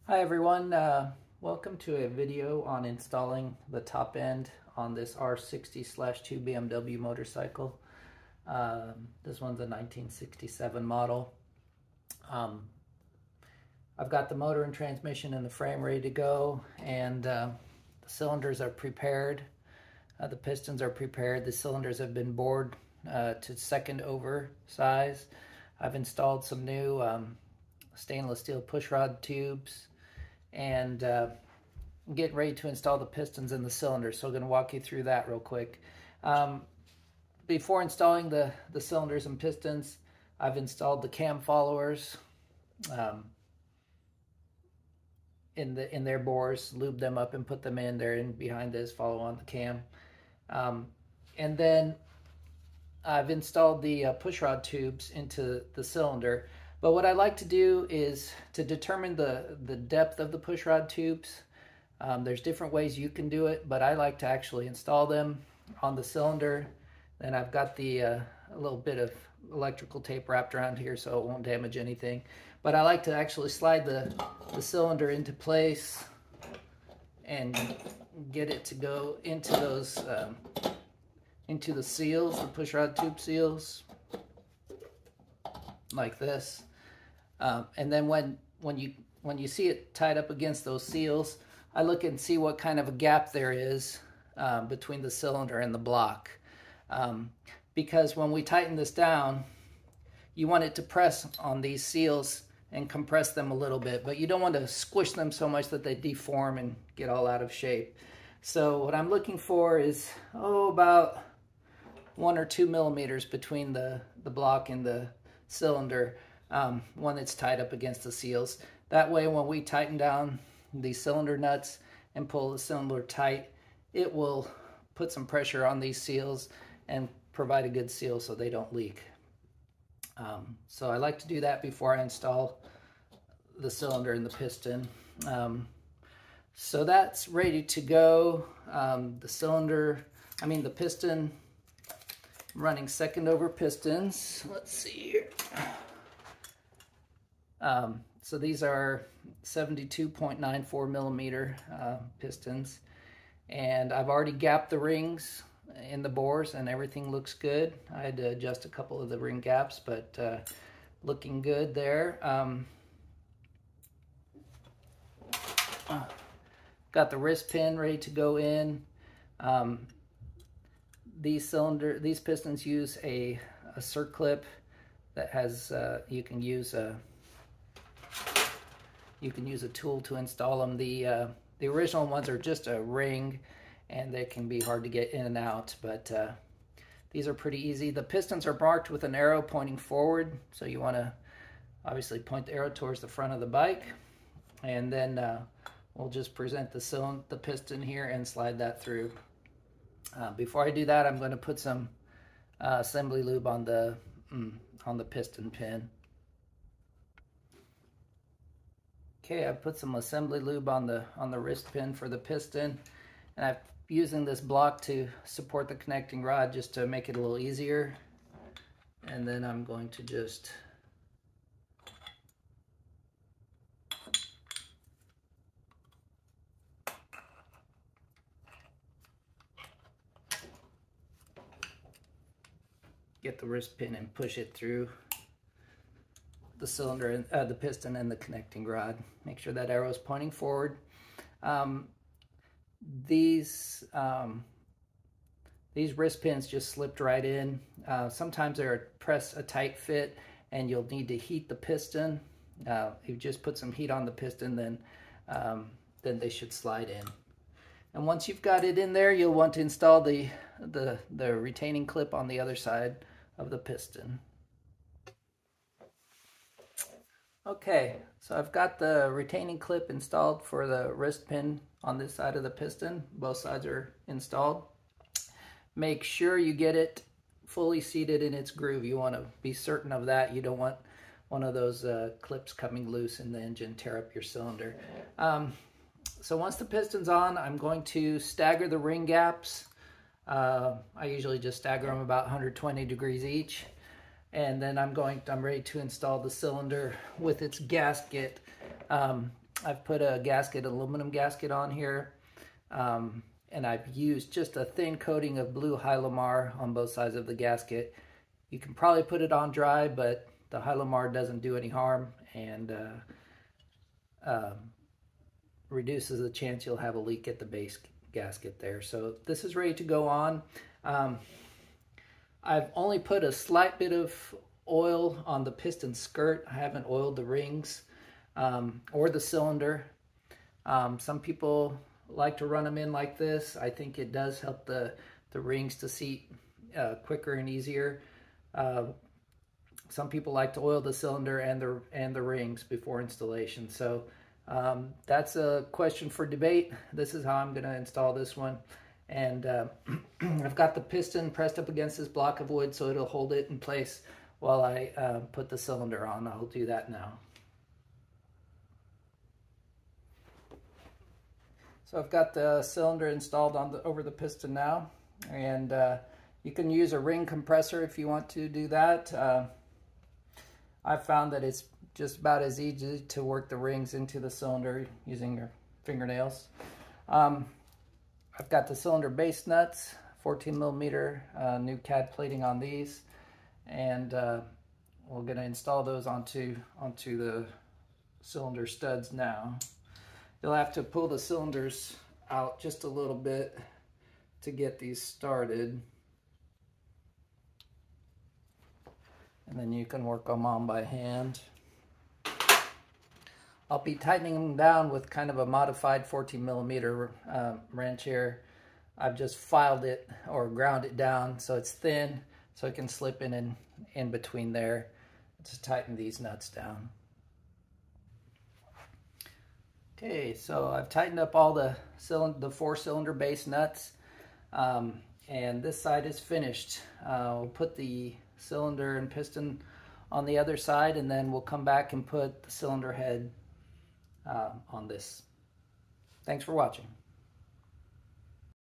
Hi everyone, welcome to a video on installing the top end on this R60/2 BMW motorcycle. This one's a 1967 model. I've got the motor and transmission and the frame ready to go, and the cylinders are prepared. The pistons are prepared. The cylinders have been bored to second over size. I've installed some new stainless steel pushrod tubes, and I'm getting ready to install the pistons in the cylinders, so I'm going to walk you through that real quick. Before installing the cylinders and pistons, I've installed the cam followers in their bores, lubed them up and put them in. They're in behind this, follow on the cam. And then I've installed the pushrod tubes into the cylinder. But what I like to do is to determine the depth of the pushrod tubes. There's different ways you can do it, but I like to actually install them on the cylinder. Then I've got a little bit of electrical tape wrapped around here so it won't damage anything. But I like to actually slide the cylinder into place and get it to go into those into the seals, the pushrod tube seals, like this. And then when you see it tied up against those seals, I look and see what kind of a gap there is between the cylinder and the block. Because when we tighten this down, you want it to press on these seals and compress them a little bit, but you don't want to squish them so much that they deform and get all out of shape. So what I'm looking for is, about 1 or 2 millimeters between the block and the cylinder when it's tied up against the seals. That way, when we tighten down the cylinder nuts and pull the cylinder tight, it will put some pressure on these seals and provide a good seal so they don't leak. So I like to do that before I install the cylinder and the piston. So that's ready to go. The piston, I'm running second over pistons. Let's see here. So these are 72.94 millimeter pistons, and I've already gapped the rings in the bores and everything looks good. I had to adjust a couple of the ring gaps, but looking good there. Got the wrist pin ready to go in. These pistons use a circlip that has you can use a tool to install them. The original ones are just a ring, and they can be hard to get in and out, but these are pretty easy. The pistons are marked with an arrow pointing forward, so you want to obviously point the arrow towards the front of the bike, and then we'll just present the piston here and slide that through. Before I do that, I'm going to put some assembly lube on the piston pin. Okay, I put some assembly lube on the wrist pin for the piston, and I'm using this block to support the connecting rod just to make it a little easier. And then I'm going to just get the wrist pin and push it through the cylinder and the piston and the connecting rod. Make sure that arrow is pointing forward. These wrist pins just slipped right in. Sometimes they're a tight fit, and you'll need to heat the piston. If you just put some heat on the piston, then they should slide in. And once you've got it in there, you'll want to install the retaining clip on the other side of the piston. Okay, so I've got the retaining clip installed for the wrist pin on this side of the piston. Both sides are installed. Make sure you get it fully seated in its groove. You want to be certain of that. You don't want one of those clips coming loose in the engine, tear up your cylinder. So once the piston's on, I'm going to stagger the ring gaps. I usually just stagger them about 120 degrees each. And then I'm ready to install the cylinder with its gasket I've put a gasket, aluminum gasket on here, and I've used just a thin coating of blue Hylamar on both sides of the gasket. You can probably put it on dry, but the Hylamar doesn't do any harm, and reduces the chance you'll have a leak at the base gasket there. So this is ready to go on. I've only put a slight bit of oil on the piston skirt. I haven't oiled the rings or the cylinder. Some people like to run them in like this. I think it does help the rings to seat quicker and easier. Some people like to oil the cylinder and the rings before installation. So that's a question for debate. This is how I'm going to install this one. And I've got the piston pressed up against this block of wood so it'll hold it in place while I put the cylinder on. I'll do that now. So I've got the cylinder installed on over the piston now, and you can use a ring compressor if you want to do that. I've found that it's just about as easy to work the rings into the cylinder using your fingernails. I've got the cylinder base nuts, 14 millimeter new CAD plating on these, and we're going to install those onto the cylinder studs now. You'll have to pull the cylinders out just a little bit to get these started, and then you can work them on by hand. I'll be tightening them down with kind of a modified 14 millimeter wrench here. I've just filed it or ground it down so it's thin, so it can slip in between there to tighten these nuts down. Okay, so I've tightened up all the 4-cylinder base nuts, and this side is finished. We'll put the cylinder and piston on the other side, and then we'll come back and put the cylinder head on this. Thanks for watching.